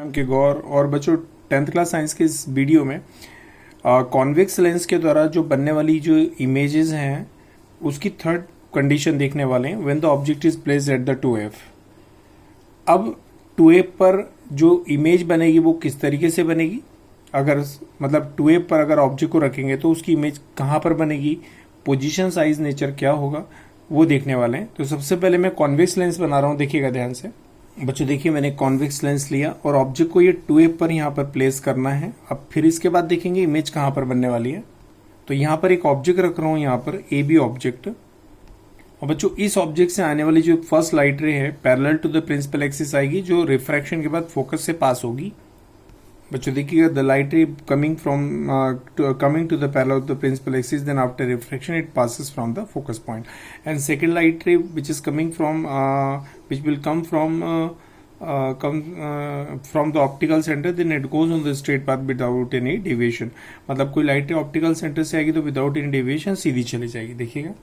Ma'am के गौर। और बच्चों 10th क्लास साइंस के इस वीडियो में कॉन्वेक्स लेंस के द्वारा जो बनने वाली जो इमेजेस हैं उसकी थर्ड कंडीशन देखने वाले हैं, when the object is placed at the 2f। अब 2f पर जो इमेज बनेगी वो किस तरीके से बनेगी, अगर मतलब 2f पर अगर ऑब्जेक्ट को रखेंगे तो उसकी इमेज कहाँ पर बनेगी, पोजीशन, साइज, नेचर क्या होगा वो देखने वाले हैं। तो सबसे पहले मैं कॉन्वेक्स लेंस बना रहा हूँ, देखिएगा ध्यान से बच्चों। देखिए मैंने कॉन्वेक्स लेंस लिया और ऑब्जेक्ट को ये 2f पर यहाँ पर प्लेस करना है। अब फिर इसके बाद देखेंगे इमेज कहाँ पर बनने वाली है। तो यहाँ पर एक ऑब्जेक्ट रख रहा हूँ, यहाँ पर AB ऑब्जेक्ट। और बच्चों इस ऑब्जेक्ट से आने वाली जो फर्स्ट लाइट रे है parallel to the principal axis आएगी, जो रिफ्रैक्शन के बाद फोकस से पास होगी। बच्चों देखिएगा, the light ray coming to the parallel of the principal axis, then after refraction it passes from the focus point. And second light ray which is coming from which will come from the optical center, then it goes on the straight path without any deviation। मतलब कोई light optical centre से आएगी तो without any deviation सीधी चली जाएगी। देखिएगा,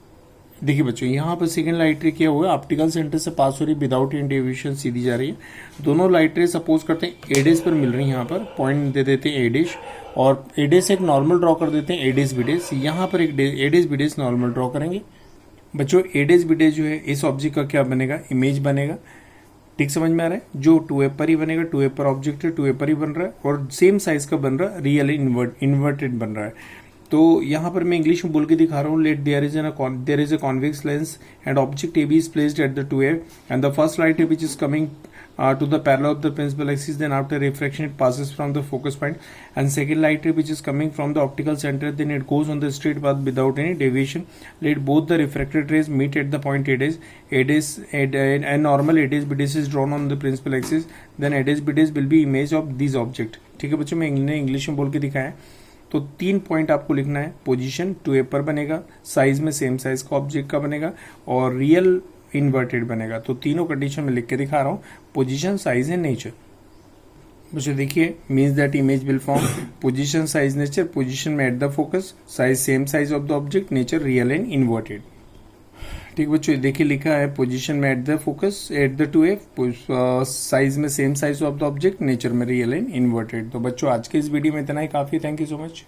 देखिए बच्चों यहाँ पर सेकेंड लाइट रे क्या हुआ है, ऑप्टिकल सेंटर से पास हो रही है, विदाउट एनी डेविएशन सीधी जा रही है। दोनों लाइट रे सपोज करते हैं A डैश पर मिल रही है, यहाँ पर पॉइंट दे देते हैं A डैश, और A डैश से एक नॉर्मल ड्रॉ कर देते हैं A डैश B डैश। यहाँ पर एक A dash B dash normal draw करेंगे। बच्चों A डैश B डैश जो है इस ऑब्जेक्ट का क्या बनेगा, इमेज बनेगा। ठीक समझ में आ रहा है, जो 2f पर ही बनेगा, 2f पर ऑब्जेक्ट है, 2f पर ही बन रहा है और सेम साइज का बन रहा है, रियल इन्वर्टेड बन रहा है। तो यहाँ पर मैं इंग्लिश में बोल के दिखा रहा हूँ, let there is a convex lens and object AB is placed at the 2f and the first light which is coming to the parallel of the principal axis, then after refraction it passes from the focus point, and second light ray which is coming from the optical center, then it goes on the straight path without any deviation. Let both the refracted rays meet at the point A dash and normal A dash B dash is drawn on the principal axis, then A dash B dash will be image of these object। ठीक है बच्चों, मैं English में बोल के दिखाया। तो 3 point आपको लिखना है, पोजीशन 2f पर बनेगा, साइज में सेम साइज का ऑब्जेक्ट का बनेगा और रियल इन्वर्टेड बनेगा। तो तीनों कंडीशन में लिख के दिखा रहा हूँ, पोजीशन, साइज एंड नेचर। बच्चों देखिए, means that image will form position, size, nature. Position में at the focus, size same size of the object, nature real and inverted. ठीक बच्चों, देखिए लिखा है पोजीशन में at the focus at the 2f, size में same size of the object, nature में real and inverted. तो बच्चों आज के इस वीडियो में इतना ही काफी। Thank you so much.